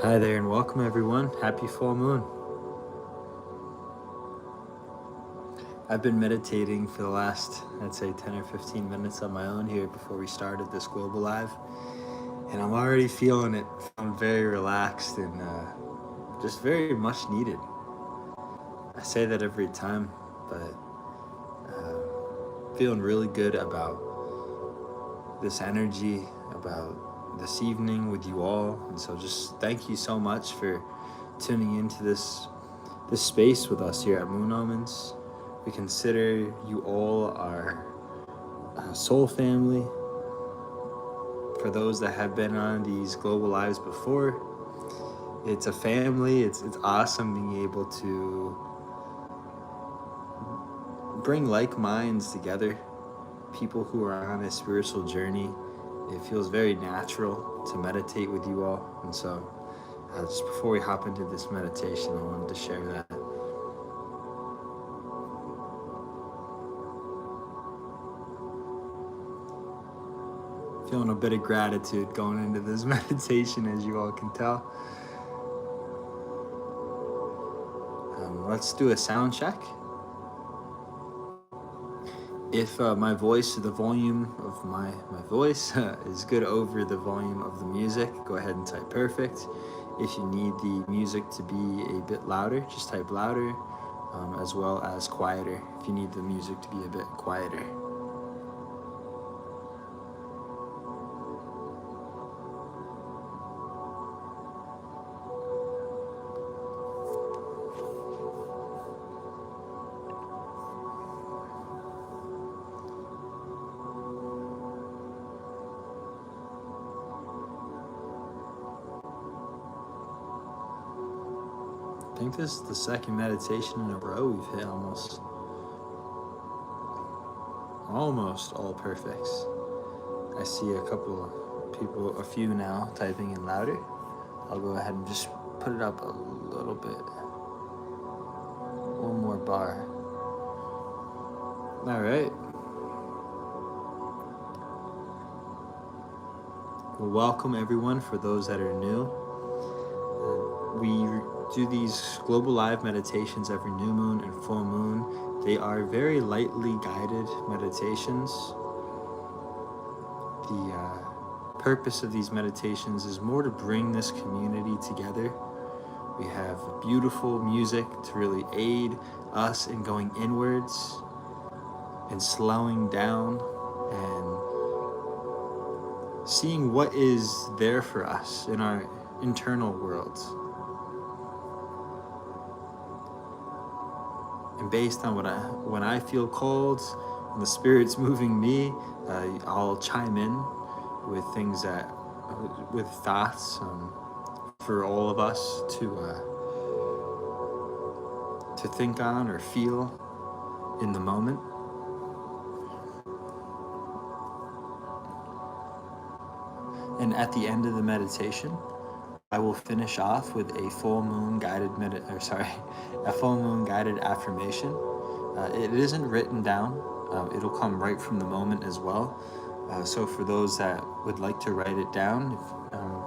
Hi there and welcome everyone. Happy full moon. I've been meditating for the last, I'd say 10 or 15 minutes on my own here before we started this global live. And I'm already feeling it. I'm very relaxed and just very much needed. I say that every time, but feeling really good about this energy, about this evening with you all. And so just thank you so much for tuning into this space with us here at Moon Omens. We consider you all our soul family. For those that have been on these global lives before, it's a family. It's awesome being able to bring like minds together, people who are on a spiritual journey. It feels very natural to meditate with you all. And so just before we hop into this meditation, I wanted to share that. Feeling a bit of gratitude going into this meditation, as you all can tell. Let's do a sound check. If my voice, the volume of my voice is good over the volume of the music, go ahead and type perfect. If you need the music to be a bit louder, just type louder, as well as quieter if you need the music to be a bit quieter. I think this is the second meditation in a row we've hit almost all perfects. I see a couple of people, a few now, typing in louder. I'll go ahead and just put it up a little bit. One more bar. All right. Well, welcome everyone for those that are new. We do these global live meditations every new moon and full moon. They are very lightly guided meditations. The purpose of these meditations is more to bring this community together. We have beautiful music to really aid us in going inwards and slowing down and seeing what is there for us in our internal worlds. And based on when I feel called and the Spirit's moving me, I'll chime in with things with thoughts for all of us to think on or feel in the moment. And at the end of the meditation, I will finish off with a full moon guided affirmation. It isn't written down. It'll come right from the moment as well. So for those that would like to write it down,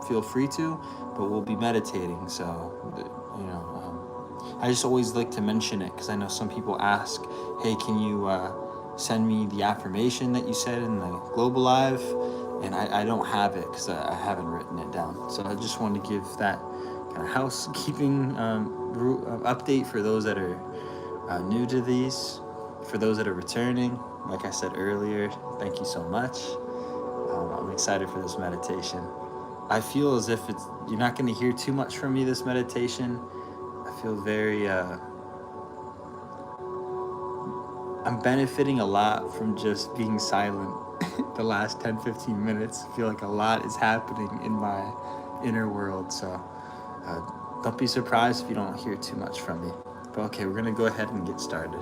feel free to. But we'll be meditating, so I just always like to mention it because I know some people ask, "Hey, can you send me the affirmation that you said in the Global Live?" And I don't have it because I haven't written it down. So I just wanted to give that kind of housekeeping update for those that are new to these. For those that are returning, like I said earlier, thank you so much. I'm excited for this meditation. I feel as if you're not going to hear too much from me this meditation. I feel very... I'm benefiting a lot from just being silent. The last 10-15 minutes, I feel like a lot is happening in my inner world, so don't be surprised if you don't hear too much from me. But okay, we're gonna go ahead and get started.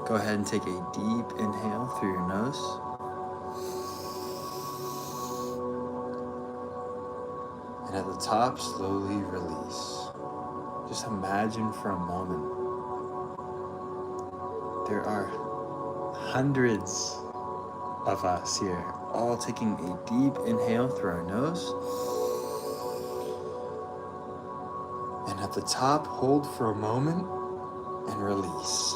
Go ahead and take a deep inhale through your nose. And at the top, slowly release. Just imagine for a moment there are hundreds of us here. All taking a deep inhale through our nose. And at the top, hold for a moment and release.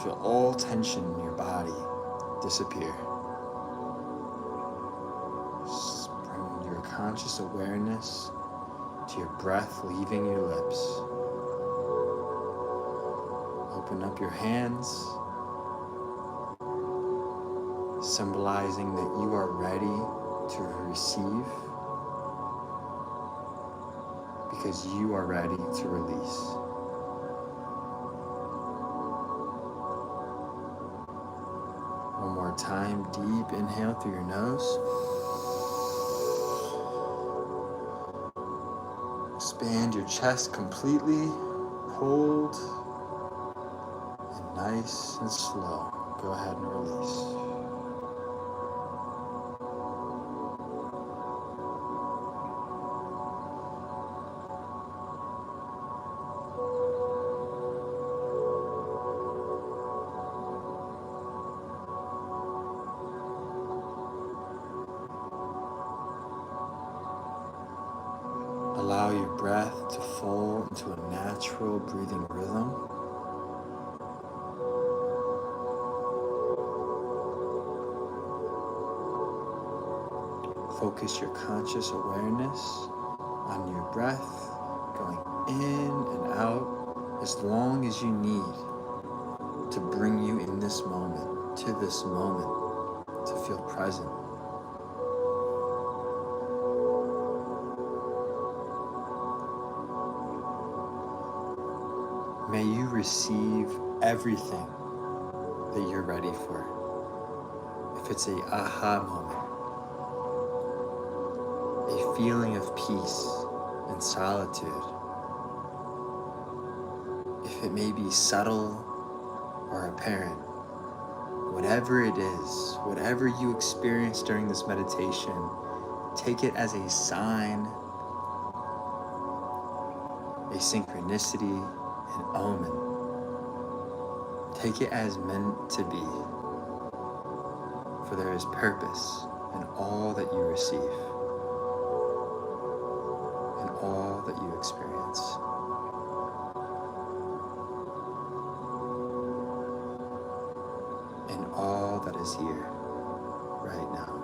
Feel all tension in your body disappear. Just bring your conscious awareness to your breath leaving your lips. Open up your hands, symbolizing that you are ready to receive because you are ready to release. One more time, deep inhale through your nose. Expand your chest completely. Hold. And nice and slow, go ahead and release. Allow your breath to fall into a natural breathing rhythm. Focus your conscious awareness on your breath going in and out as long as you need to bring you in this moment, to this moment, to feel present. May you receive everything that you're ready for. If it's a aha moment, a feeling of peace and solitude, if it may be subtle or apparent, whatever it is, whatever you experience during this meditation, take it as a sign, a synchronicity, an omen. Take it as meant to be, for there is purpose in all that you receive, in all that you experience. In all that is here, right now.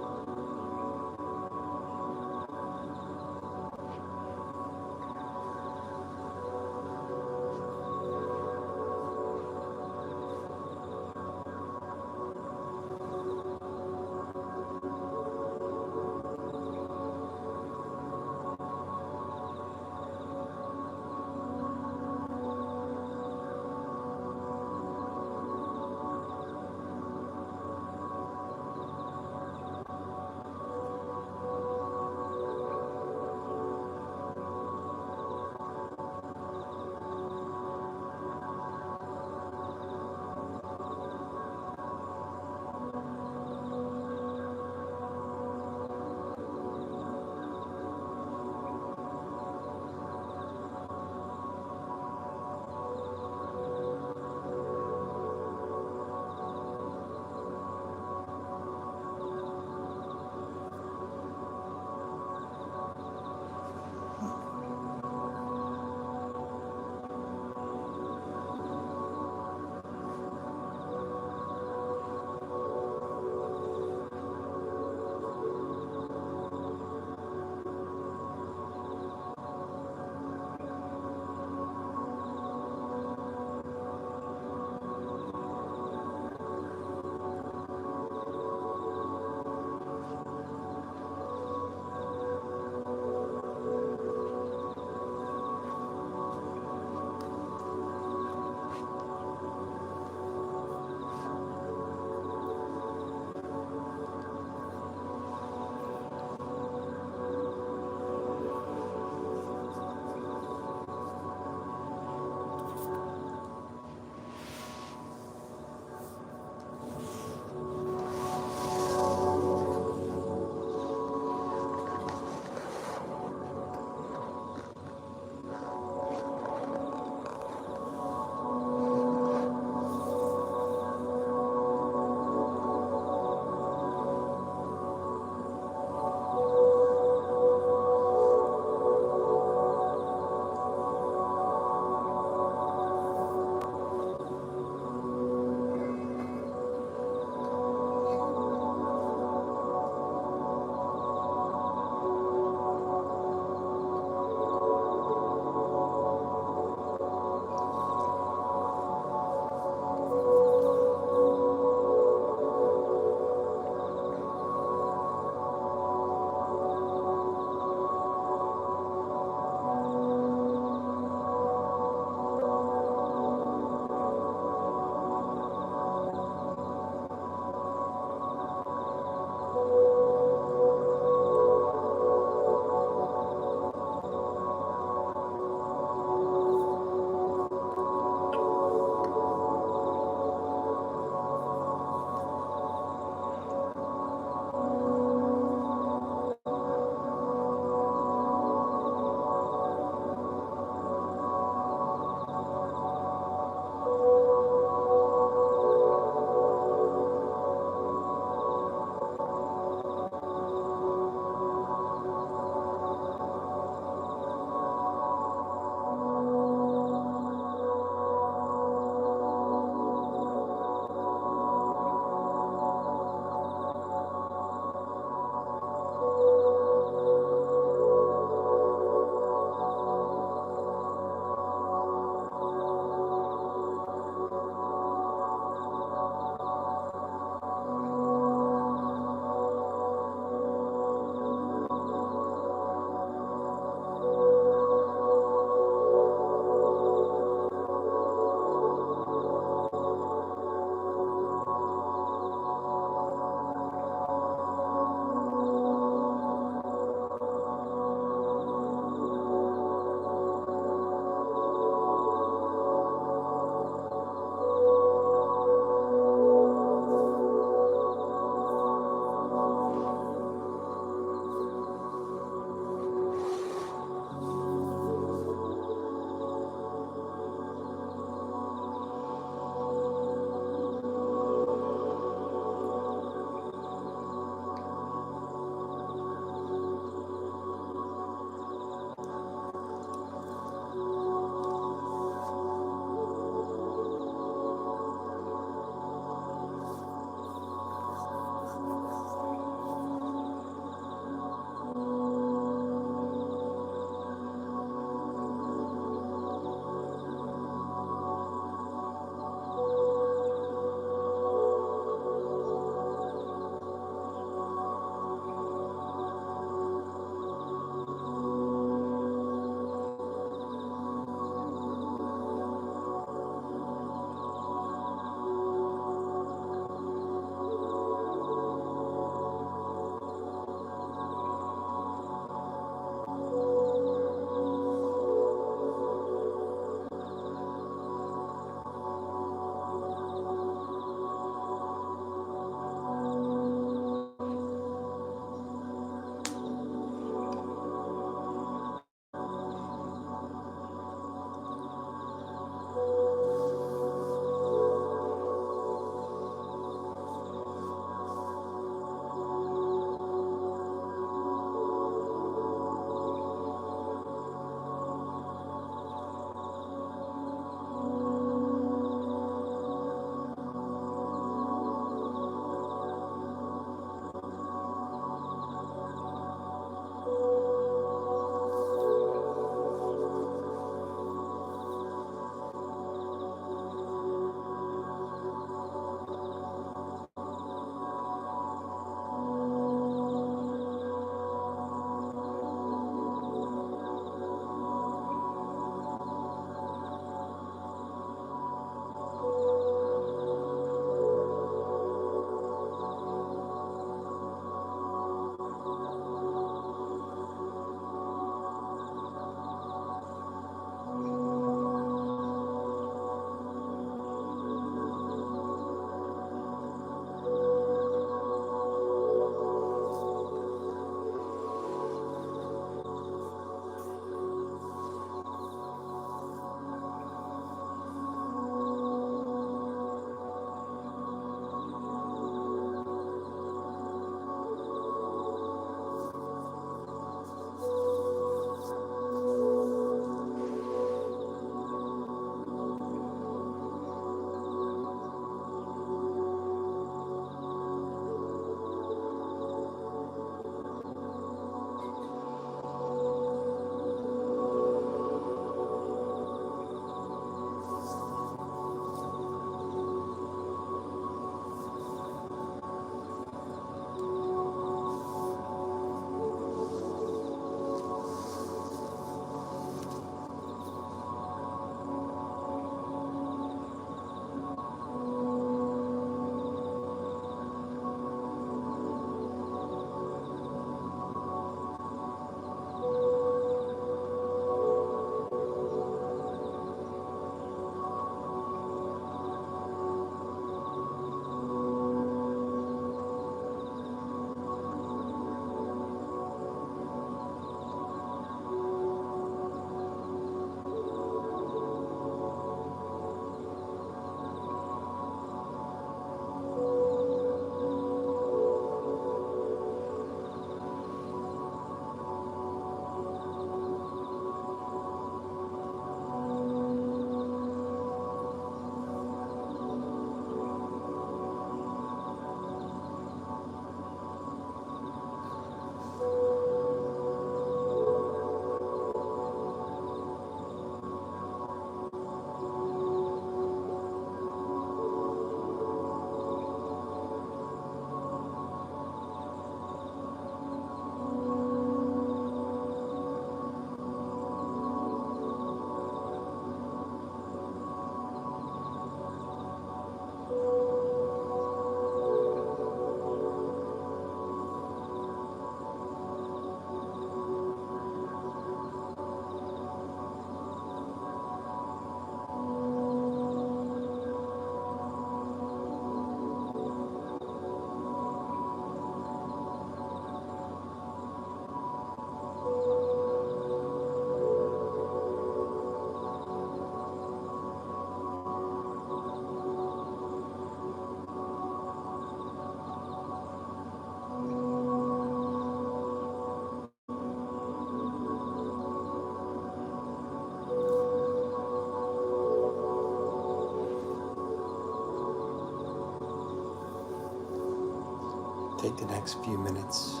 Take the next few minutes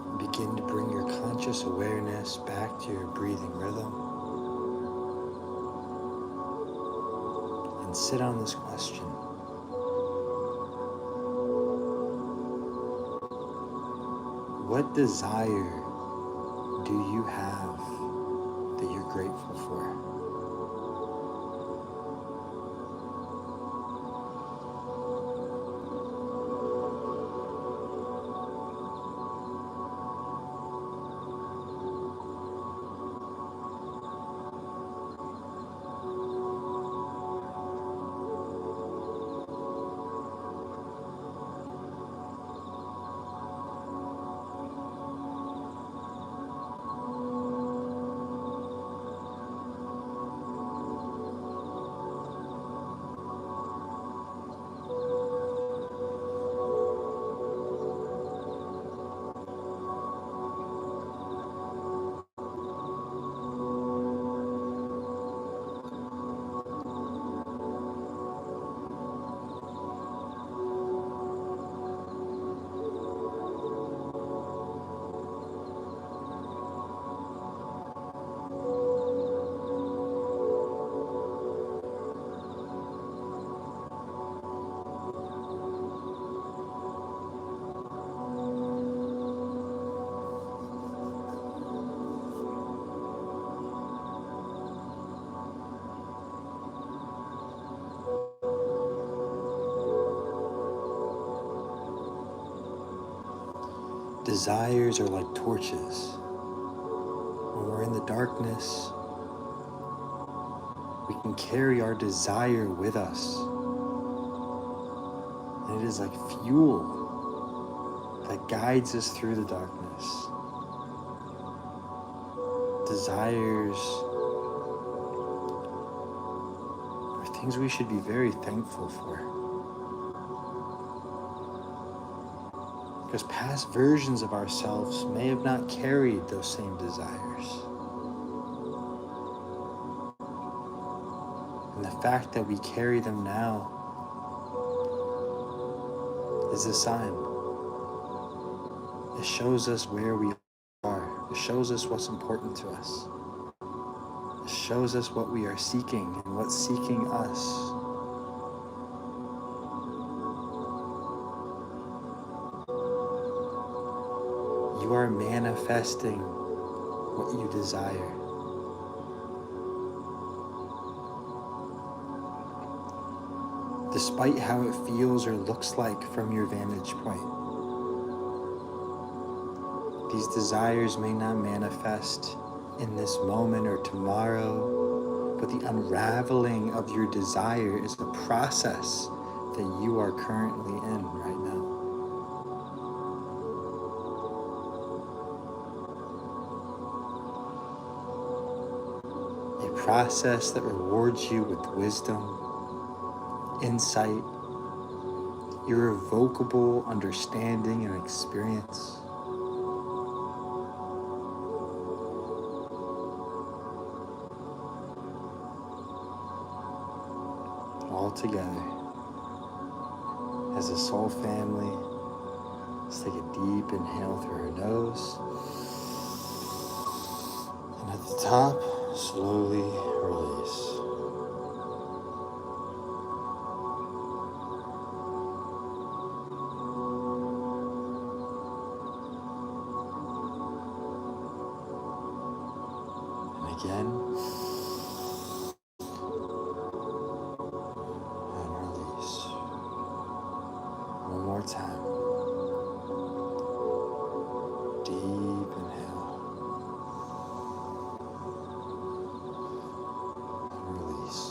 and begin to bring your conscious awareness back to your breathing rhythm and sit on this question. What desire do you have that you're grateful for? Desires are like torches. When we're in the darkness, we can carry our desire with us. And it is like fuel that guides us through the darkness. Desires are things we should be very thankful for. Because past versions of ourselves may have not carried those same desires. And the fact that we carry them now is a sign. It shows us where we are. It shows us what's important to us. It shows us what we are seeking and what's seeking us. You are manifesting what you desire. Despite how it feels or looks like from your vantage point. These desires may not manifest in this moment or tomorrow, but the unraveling of your desire is the process that you are currently in right now. A process that rewards you with wisdom, insight, irrevocable understanding and experience. All together as a soul family. Let's take a deep inhale through our nose. And at the top, slowly release. And again. One more time. Deep inhale. And release.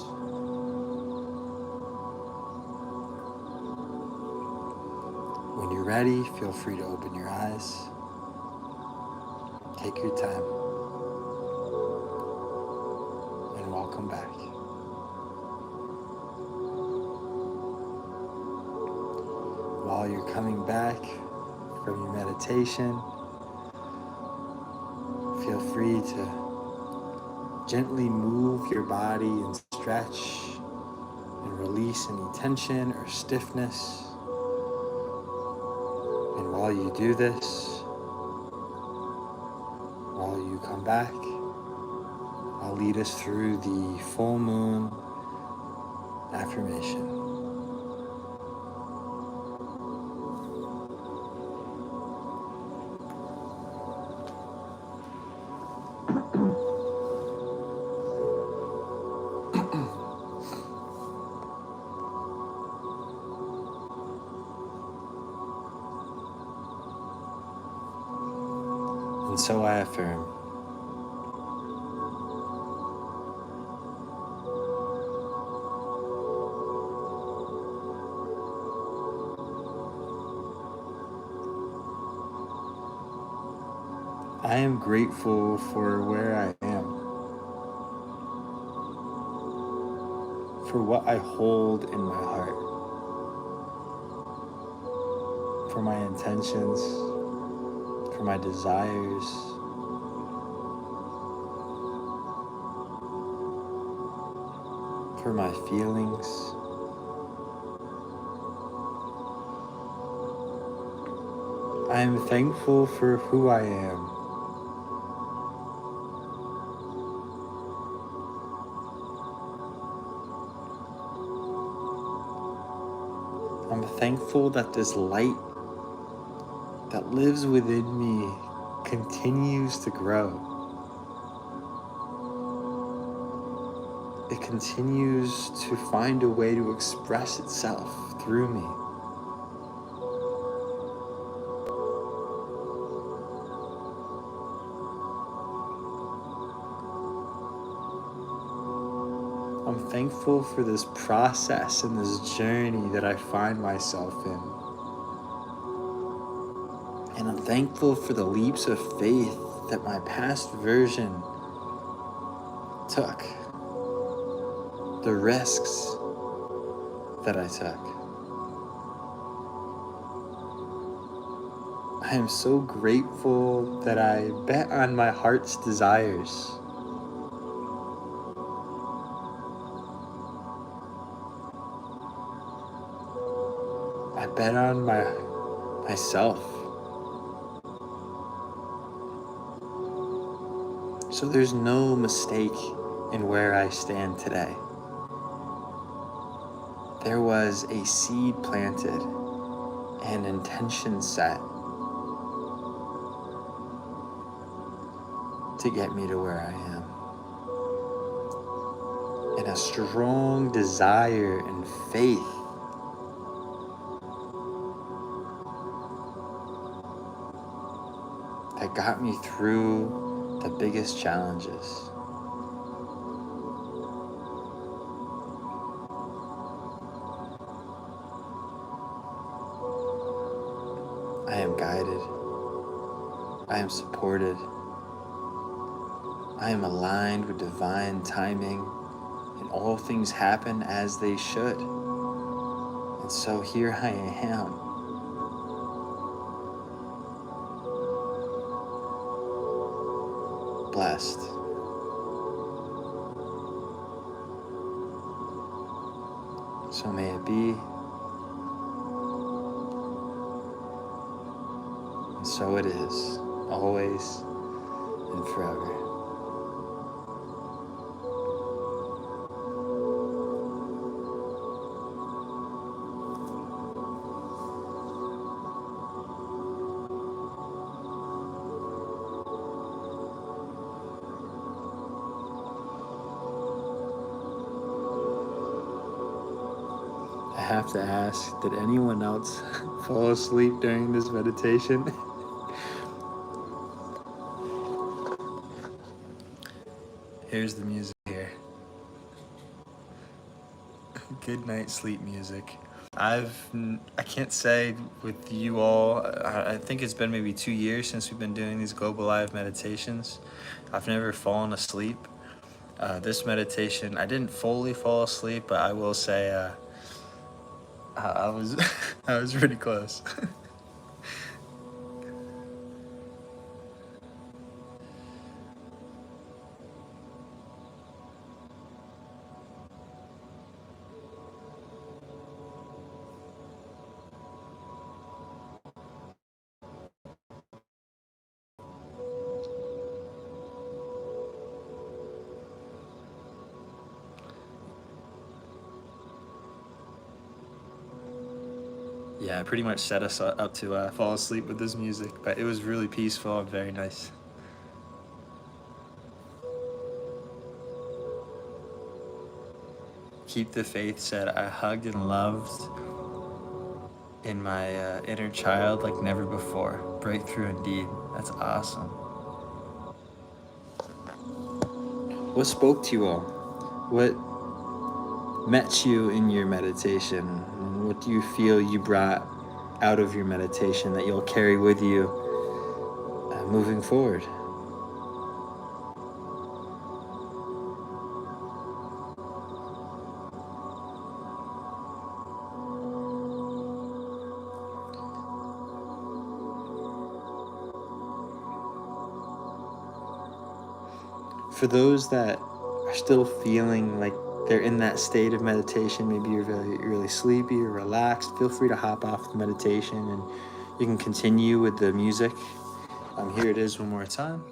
When you're ready, feel free to open your eyes. Take your time. And welcome back. While you're coming back from your meditation, feel free to gently move your body and stretch and release any tension or stiffness. while you do this, while you come back, I'll lead us through the full moon affirmation. And so I affirm, I am grateful for where I am, for what I hold in my heart, for my intentions, for my desires, for my feelings. I am thankful for who I am. I'm thankful that this light that lives within me continues to grow. It continues to find a way to express itself through me. I'm thankful for this process and this journey that I find myself in. And I'm thankful for the leaps of faith that my past version took, the risks that I took. I am so grateful that I bet on my heart's desires. I bet on myself. So there's no mistake in where I stand today. There was a seed planted and intention set to get me to where I am. And a strong desire and faith that got me through the biggest challenges. I am guided. I am supported. I am aligned with divine timing, and all things happen as they should. And so here I am. Blessed. So may it be, and so it is, always and forever. I have to ask, did anyone else fall asleep during this meditation? Here's the music here. Good night sleep music. I can't say with you all, I think it's been maybe 2 years since we've been doing these Global Live meditations. I've never fallen asleep. This meditation, I didn't fully fall asleep, but I will say I was I was pretty close. Yeah, I pretty much set us up to fall asleep with this music, but it was really peaceful and very nice. Keep the Faith said, I hugged and loved in my inner child like never before. Breakthrough indeed. That's awesome. What spoke to you all? What met you in your meditation? What do you feel you brought out of your meditation that you'll carry with you moving forward? For those that are still feeling like they're in that state of meditation, maybe you're really sleepy or relaxed, feel free to hop off the meditation and you can continue with the music. Here it is one more time.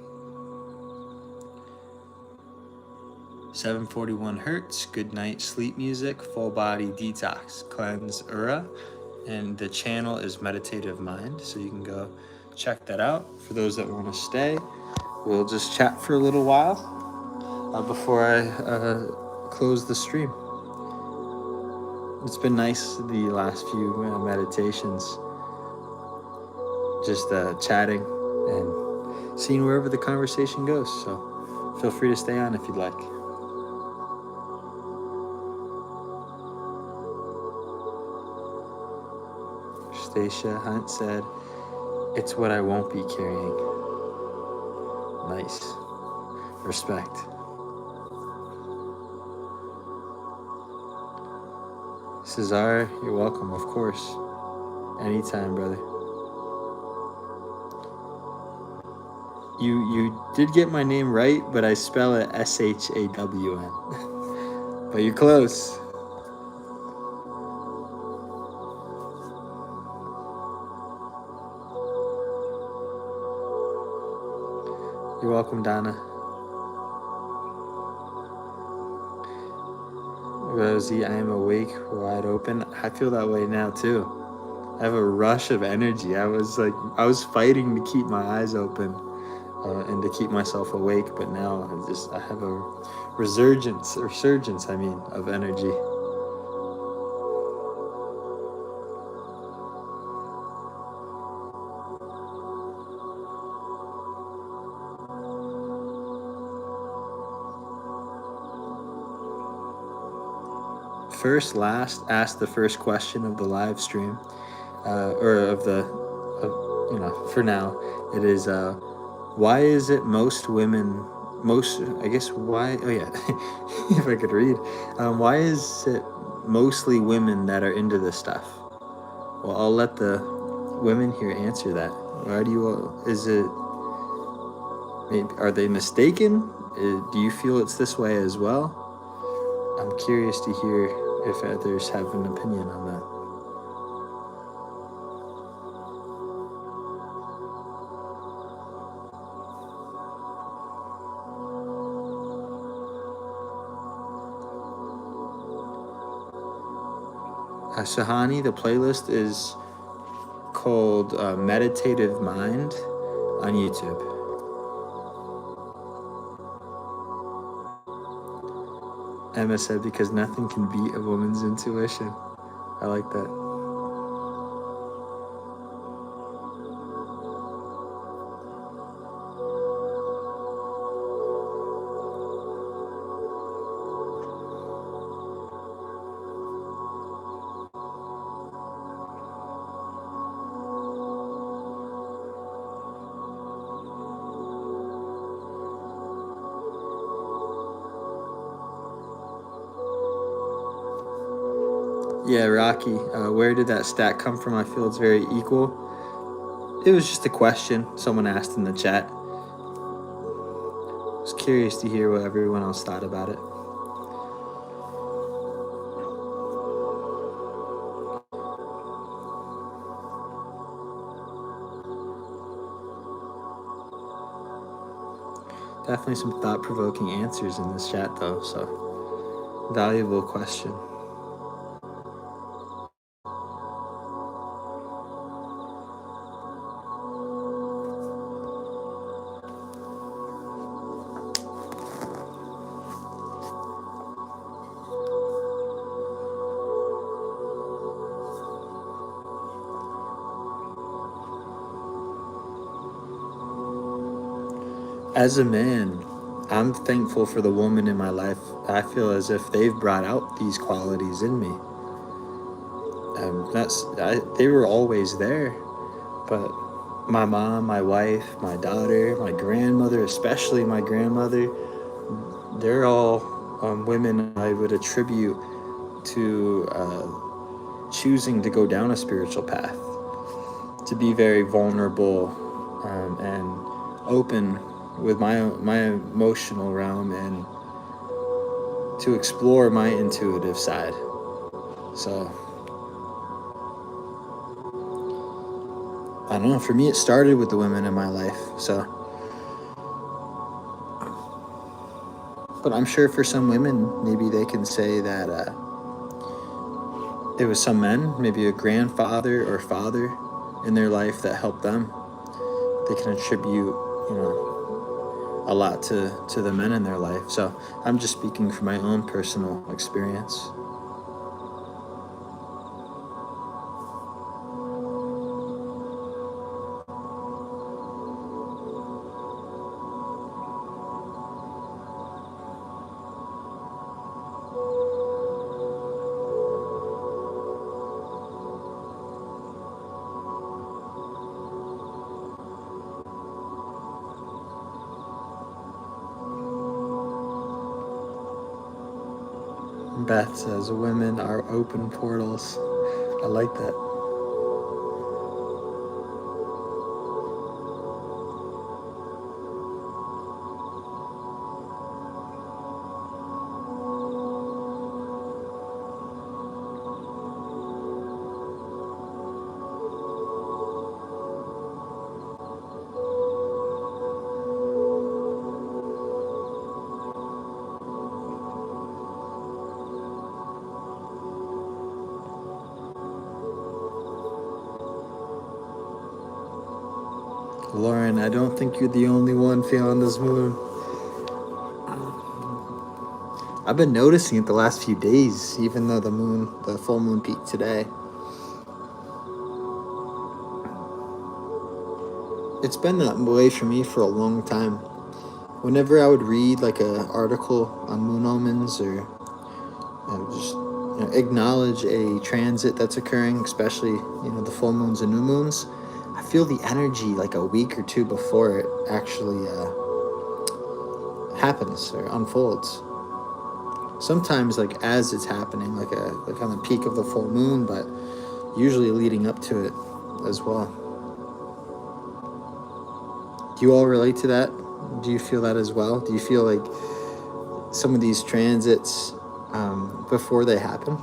741 hertz, good night sleep music, full body detox, cleanse Ura, and the channel is Meditative Mind, so you can go check that out. For those that want to stay, we'll just chat for a little while before I close the stream. It's been nice the last few meditations, just chatting and seeing wherever the conversation goes, so feel free to stay on if you'd like. Stacia Hunt said, it's what I won't be carrying. Nice. Respect. Cesar, you're welcome, of course. Anytime, brother. You did get my name right, but I spell it S-H-A-W-N. But you're close. You're welcome, Donna. Rosie, I am awake, wide open. I feel that way now too. I have a rush of energy. I was fighting to keep my eyes open and to keep myself awake, but now I have a resurgence of energy. First, last, ask the first question of the live stream, for now, it is, why is it if I could read, why is it mostly women that are into this stuff? Well, I'll let the women here answer that. Why do are they mistaken? Do you feel it's this way as well? I'm curious to hear if others have an opinion on that. Sahani, the playlist is called Meditative Mind on YouTube. Emma said, because nothing can beat a woman's intuition. I like that. Yeah, Rocky, where did that stat come from? I feel it's very equal. It was just a question someone asked in the chat. I was curious to hear what everyone else thought about it. Definitely some thought-provoking answers in this chat, though, so valuable question. As a man, I'm thankful for the woman in my life. I feel as if they've brought out these qualities in me. They were always there, but my mom, my wife, my daughter, my grandmother, especially my grandmother, they're all women I would attribute to choosing to go down a spiritual path, to be very vulnerable and open with my emotional realm, and to explore my intuitive side. So I don't know, for me it started with the women in my life. So, but I'm sure for some women, maybe they can say that it was some men, maybe a grandfather or father in their life that helped them. They can attribute, a lot to the men in their life. So I'm just speaking from my own personal experience. Beth says, women are open portals. I like that. Lauren, I don't think you're the only one feeling this moon. I've been noticing it the last few days, even though the full moon peaked today. It's been that way for me for a long time. Whenever I would read like an article on moon omens, or just acknowledge a transit that's occurring, especially the full moons and new moons, I feel the energy like a week or two before it actually happens or unfolds. Sometimes like as it's happening, like on the peak of the full moon, but usually leading up to it as well. Do you all relate to that? Do you feel that as well? Do you feel like some of these transits before they happen?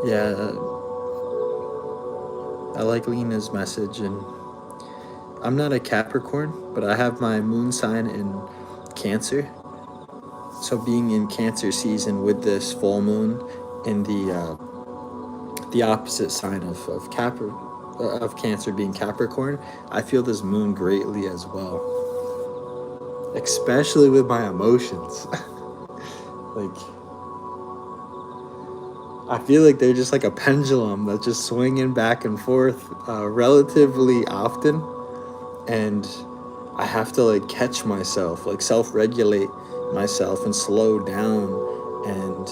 Yeah, I like Lena's message, and I'm not a Capricorn, but I have my moon sign in Cancer. So being in Cancer season with this full moon in the opposite sign of Cancer being Capricorn, I feel this moon greatly as well, especially with my emotions. Like, I feel like they're just like a pendulum that's just swinging back and forth relatively often, and I have to like catch myself, like self-regulate myself and slow down, and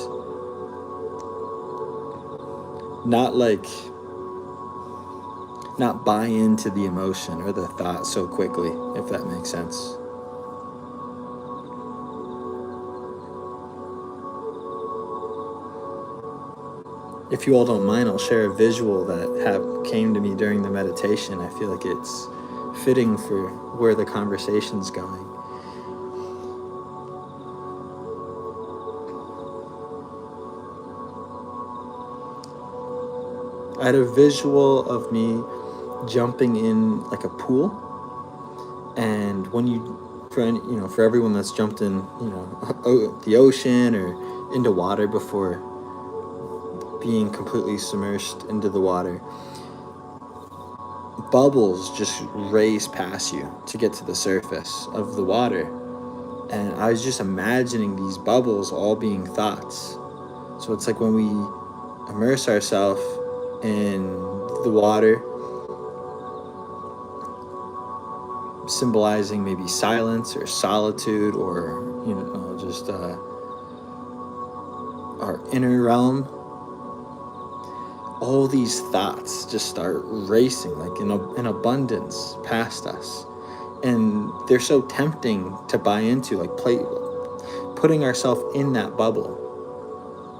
not buy into the emotion or the thought so quickly, if that makes sense. If you all don't mind, I'll share a visual that came to me during the meditation. I feel like it's fitting for where the conversation's going. I had a visual of me jumping in like a pool, and when for everyone that's jumped in, the ocean or into water before being completely submerged into the water, bubbles just race past you to get to the surface of the water. And I was just imagining these bubbles all being thoughts. So it's like when we immerse ourselves in the water, symbolizing maybe silence or solitude, or just our inner realm, all these thoughts just start racing like in abundance past us, and they're so tempting to buy into, like putting ourselves in that bubble.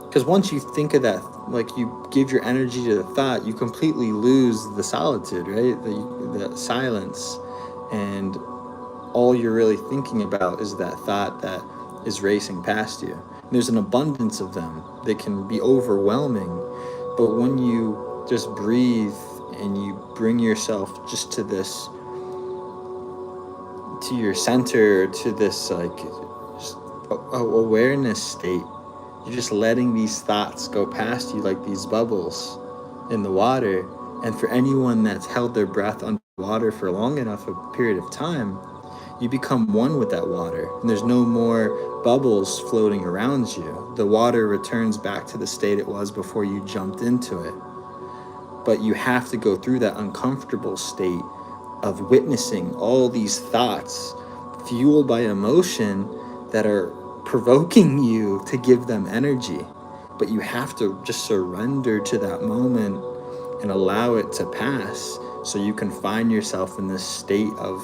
Because once you think of that, like you give your energy to the thought, you completely lose the solitude, right? The silence, and all you're really thinking about is that thought that is racing past you. And there's an abundance of them that can be overwhelming, but when you just breathe and you bring yourself just to this, to your center, to this like just awareness state, you're just letting these thoughts go past you like these bubbles in the water. And for anyone that's held their breath underwater for long enough a period of time, you become one with that water, and there's no more bubbles floating around you. The water returns back to the state it was before you jumped into it. But you have to go through that uncomfortable state of witnessing all these thoughts fueled by emotion that are provoking you to give them energy. But you have to just surrender to that moment and allow it to pass, so you can find yourself in this state of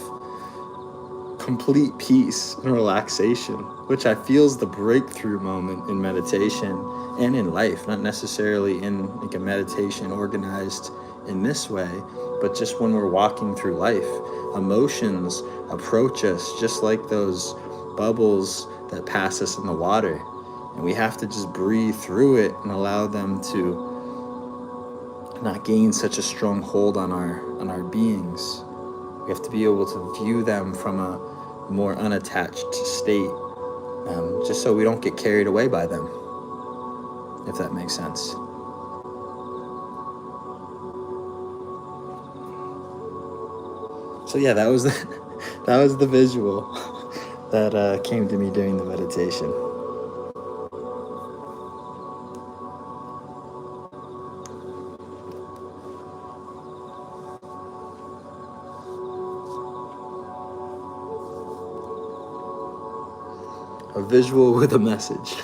complete peace and relaxation, which I feel is the breakthrough moment in meditation and in life, not necessarily in like a meditation organized in this way, but just when we're walking through life. Emotions approach us just like those bubbles that pass us in the water, and we have to just breathe through it and allow them to not gain such a strong hold on our beings. We have to be able to view them from a more unattached state, just so we don't get carried away by them, if that makes sense. So yeah, that was that was the visual that came to me during the meditation. A visual with a message.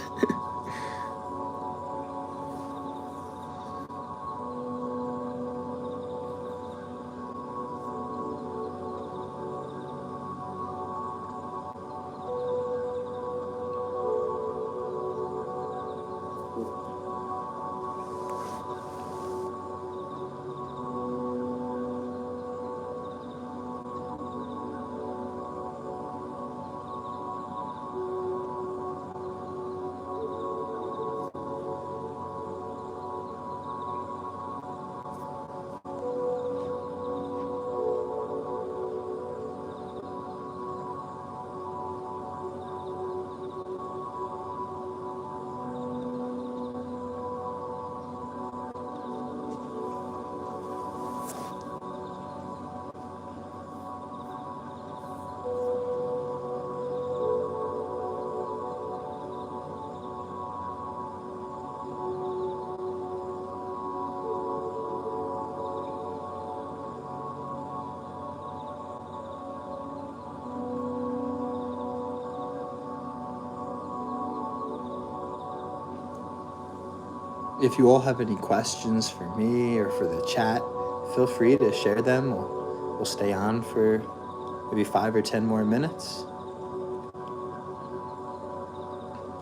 If you all have any questions for me or for the chat, feel free to share them. We'll stay on for maybe 5 or 10 more minutes.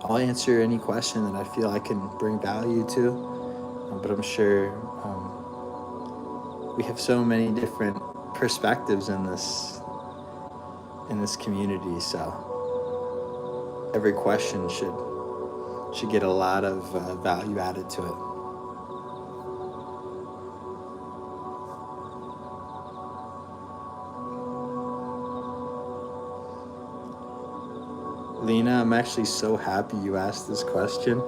I'll answer any question that I feel I can bring value to, but I'm sure we have so many different perspectives in this community, so every question should get a lot of value added to it. Lena, I'm actually so happy you asked this question.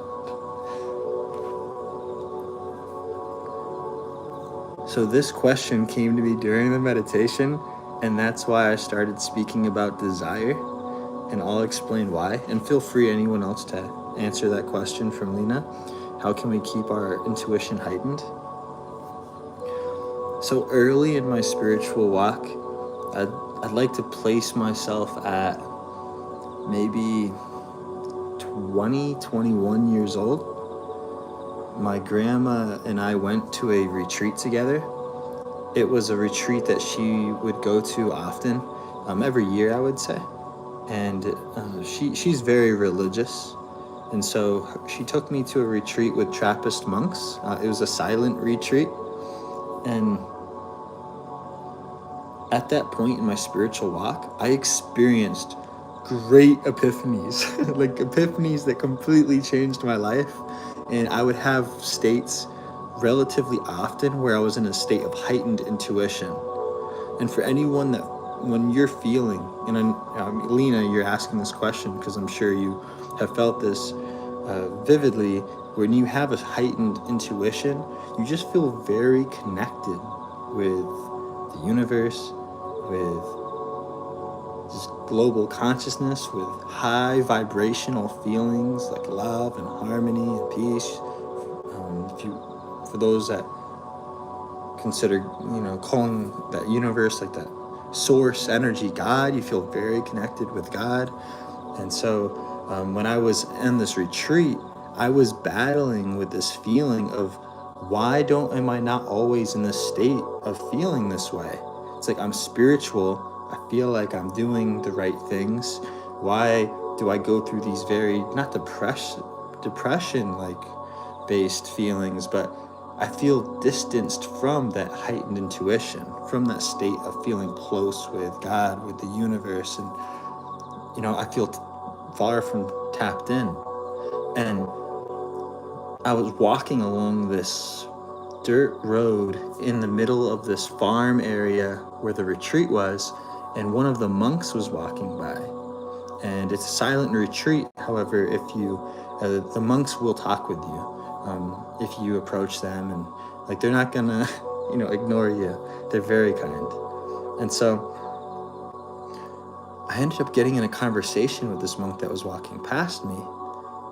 So this question came to me during the meditation, and that's why I started speaking about desire, and I'll explain why. And feel free, anyone else, to answer that question from Lena. How can we keep our intuition heightened? So early in my spiritual walk, I'd like to place myself at maybe 20, 21 years old. My grandma and I went to a retreat together. It was a retreat that she would go to often, every year, I would say. And she's very religious. And so she took me to a retreat with Trappist monks. It was a silent retreat. And at that point in my spiritual walk, I experienced great epiphanies, like epiphanies that completely changed my life. And I would have states relatively often where I was in a state of heightened intuition. And for anyone that, when you're feeling, and Lena, you're asking this question because I'm sure you have felt this vividly, when you have a heightened intuition, you just feel very connected with the universe, with just global consciousness, with high vibrational feelings like love and harmony and peace. For those that consider, calling that universe like that source energy God, you feel very connected with God. And so when I was in this retreat, I was battling with this feeling of, why am I not always in this state of feeling this way? It's like I'm spiritual. I feel like I'm doing the right things. Why do I go through these very, not depression like based feelings, but I feel distanced from that heightened intuition, from that state of feeling close with God, with the universe. And, I feel far from tapped in. And I was walking along this dirt road in the middle of this farm area where the retreat was, and one of the monks was walking by. And it's a silent retreat. However, if you, the monks will talk with you if you approach them, and like they're not gonna, ignore you. They're very kind. And so I ended up getting in a conversation with this monk that was walking past me,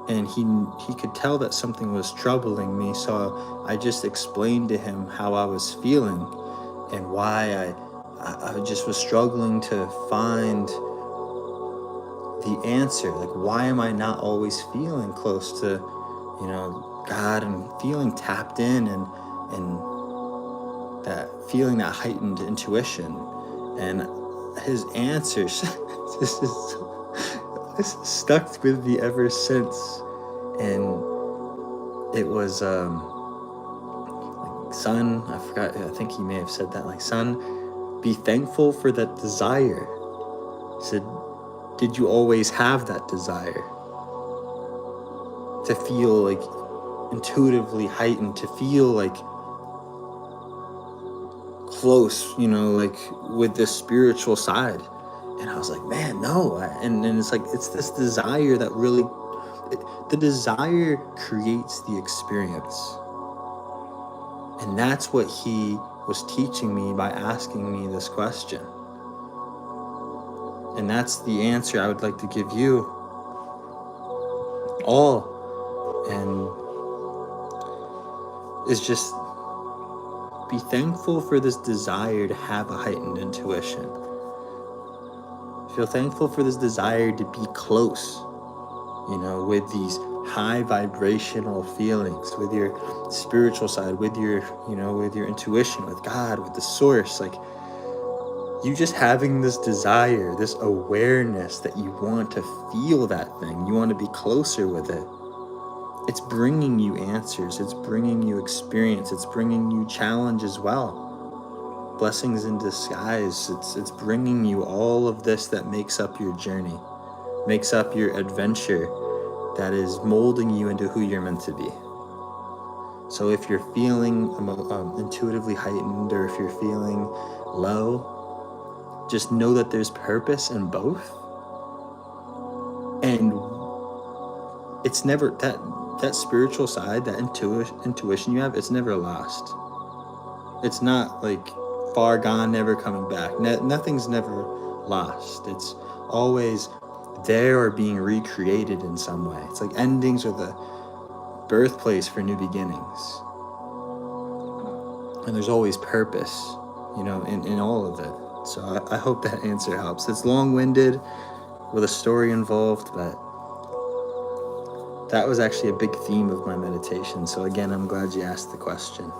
and he could tell that something was troubling me. So I just explained to him how I was feeling and why I just was struggling to find the answer. Like, why am I not always feeling close to, God, and feeling tapped in, and that feeling, that heightened intuition? And his answers, this stuck with me ever since. And it was like, son, I forgot, I think he may have said that, like, son, be thankful for that desire. He said, did you always have that desire to feel like intuitively heightened, to feel like close, like with this spiritual side? And I was like, man, no. And it's like, it's this desire that really, the desire creates the experience. And that's what he was teaching me by asking me this question. And that's the answer I would like to give you all. And is just be thankful for this desire to have a heightened intuition. Feel thankful for this desire to be close, with these high vibrational feelings, with your spiritual side, with your, with your intuition, with God, with the source. Like, you just having this desire, this awareness that you want to feel that thing, you want to be closer with it. It's bringing you answers. It's bringing you experience. It's bringing you challenge as well. Blessings in disguise. It's bringing you all of this that makes up your journey, makes up your adventure, that is molding you into who you're meant to be. So if you're feeling intuitively heightened, or if you're feeling low, just know that there's purpose in both. And it's never that spiritual side, that intuition you have, it's never lost. It's not like far gone, never coming back. Nothing's never lost. It's always there or being recreated in some way. It's like endings are the birthplace for new beginnings. And there's always purpose, in all of it. So I hope that answer helps. It's long-winded with a story involved, but that was actually a big theme of my meditation. So again, I'm glad you asked the question.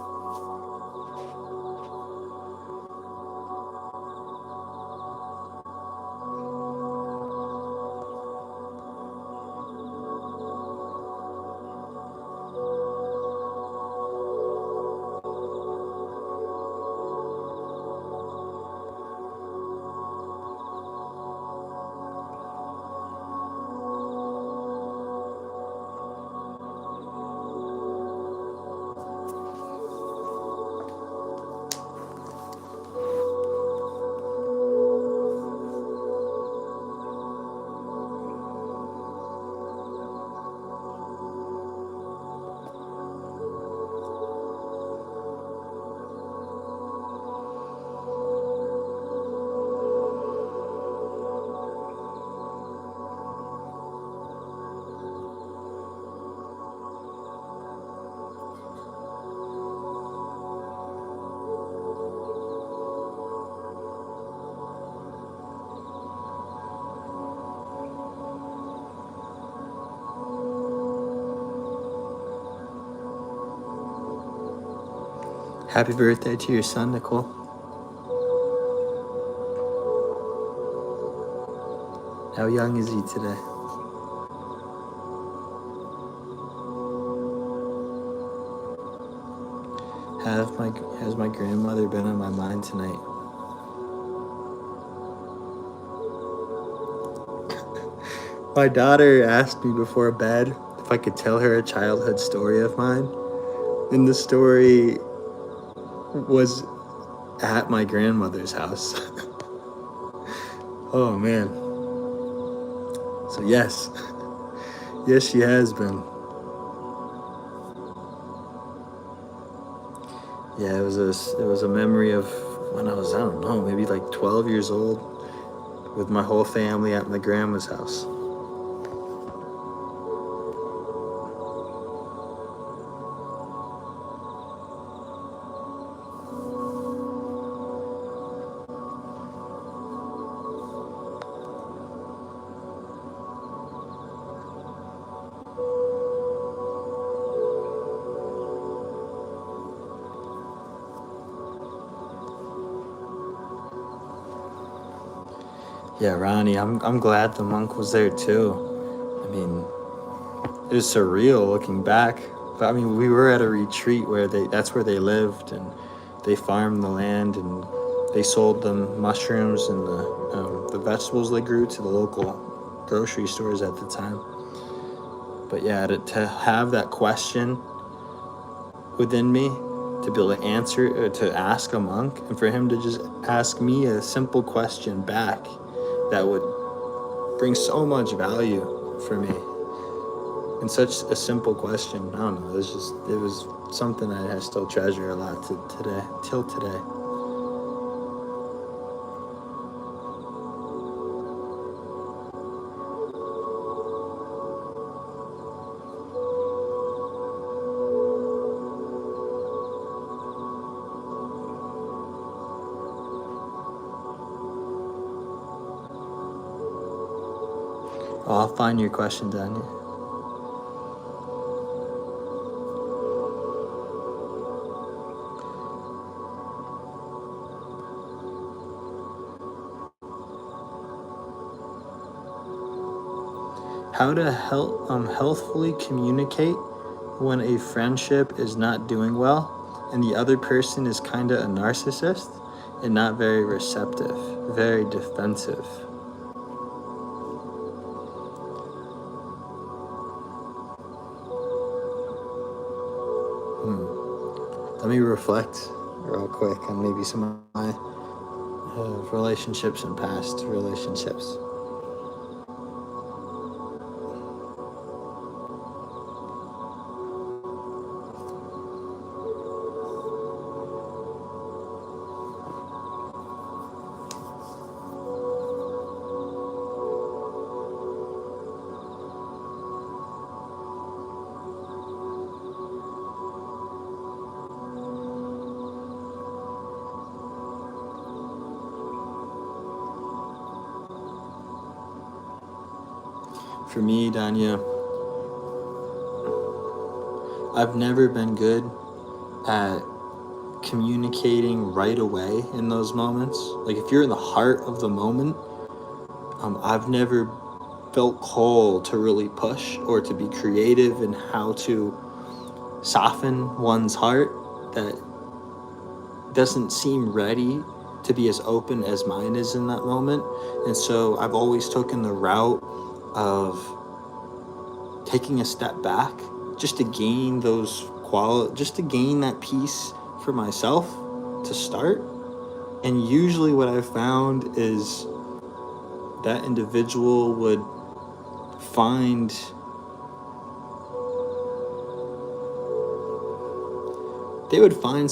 Happy birthday to your son, Nicole. How young is he today? Has my grandmother been on my mind tonight? My daughter asked me before bed if I could tell her a childhood story of mine. And the story was at my grandmother's house. Oh man. So yes. Yes, she has been. Yeah, it was a memory of when I was, I don't know, maybe like 12 years old with my whole family at my grandma's house. Yeah, Ronnie, I'm glad the monk was there too. I mean, it was surreal looking back. But I mean, we were at a retreat where that's where they lived, and they farmed the land, and they sold them mushrooms and the vegetables they grew to the local grocery stores at the time. But yeah, to have that question within me, to be able to answer, to ask a monk, and for him to just ask me a simple question back that would bring so much value for me. And such a simple question. I don't know. It was something I still treasure a lot till today. Oh, I'll find your question, Daniel. How to healthfully communicate when a friendship is not doing well and the other person is kind of a narcissist and not very receptive, very defensive. Let me reflect real quick on maybe some of my relationships and past relationships. For me, Danya, I've never been good at communicating right away in those moments. Like if you're in the heart of the moment, I've never felt called to really push or to be creative in how to soften one's heart that doesn't seem ready to be as open as mine is in that moment. And so I've always taken the route of taking a step back just to gain just to gain that peace for myself to start. And usually what I've found is that individual would find they would find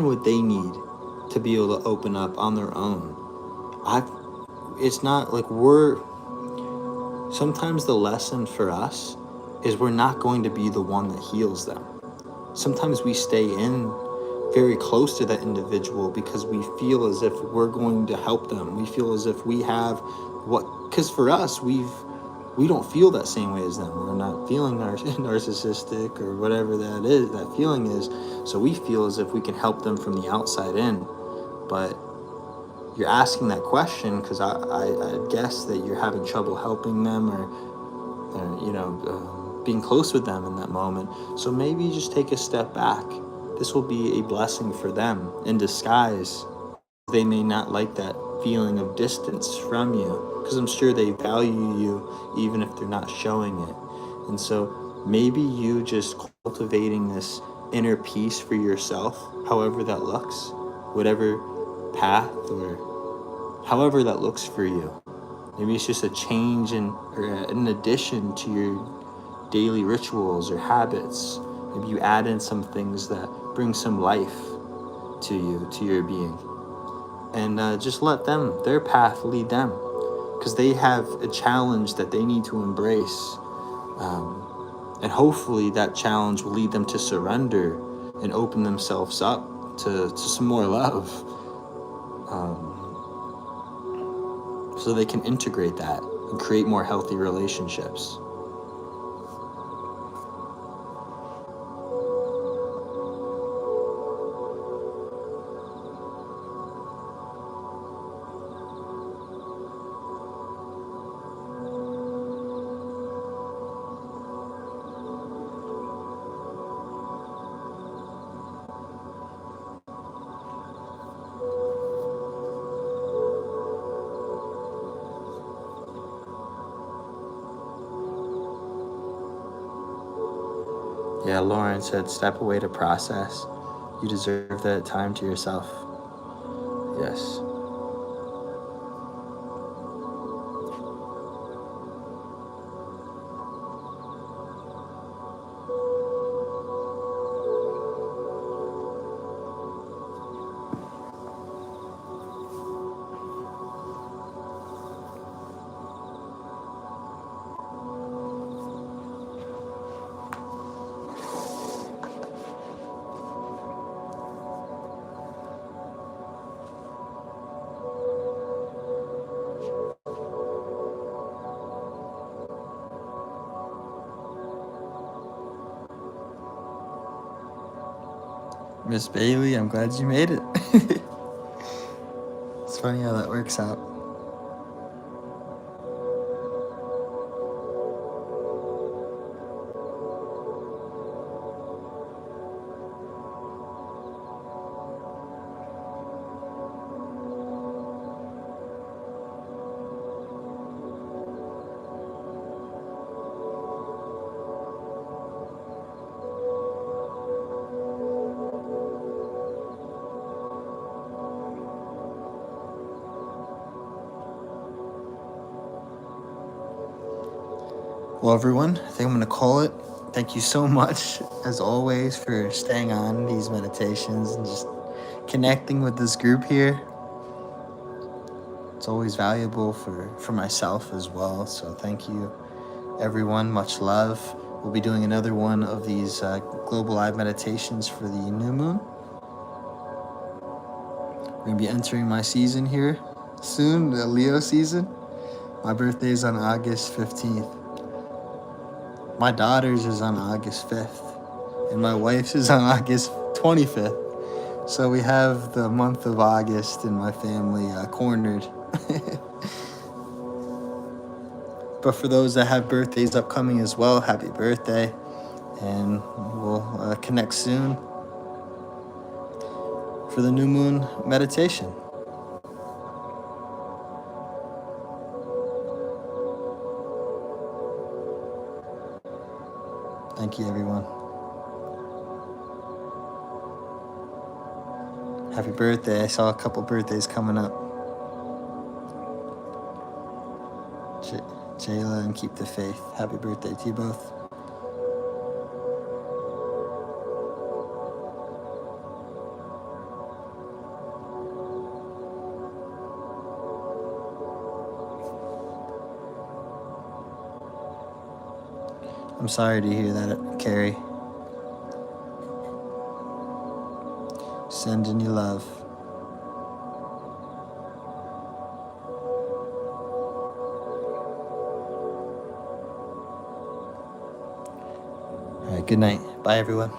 what they need to be able to open up on their own. It's not like sometimes the lesson for us is we're not going to be the one that heals them. Sometimes we stay in very close to that individual because we feel as if we're going to help them. We feel as if we have because for us, we don't feel that same way as them. We're not feeling narcissistic or whatever that feeling is. So we feel as if we can help them from the outside in. But you're asking that question because I guess that you're having trouble helping them or being close with them in that moment. So maybe just take a step back. This will be a blessing for them in disguise. They may not like that feeling of distance from you because I'm sure they value you even if they're not showing it. And so maybe you just cultivating this inner peace for yourself, however that looks, whatever path or however that looks for you. Maybe it's just a change or an addition to your daily rituals or habits. Maybe you add in some things that bring some life to you, to your being. And just let their path lead them. Because they have a challenge that they need to embrace. And hopefully that challenge will lead them to surrender and open themselves up to some more love. So they can integrate that and create more healthy relationships. Yeah, Lauren said, step away to process. You deserve that time to yourself. Yes. Miss Bailey, I'm glad you made it. It's funny how that works out. Well, everyone, I think I'm going to call it. Thank you so much, as always, for staying on these meditations and just connecting with this group here. It's always valuable for myself as well. So thank you, everyone. Much love. We'll be doing another one of these global live meditations for the new moon. We're going to be entering my season here soon, the Leo season. My birthday's on August 15th. My daughter's is on August 5th. And my wife's is on August 25th. So we have the month of August in my family cornered. But for those that have birthdays upcoming as well, happy birthday. And we'll connect soon for the new moon meditation. Thank you, everyone. Happy birthday. I saw a couple birthdays coming up. Jayla and Keep the Faith. Happy birthday to you both. I'm sorry to hear that, Carrie. Sending you love. All right, good night. Bye, everyone.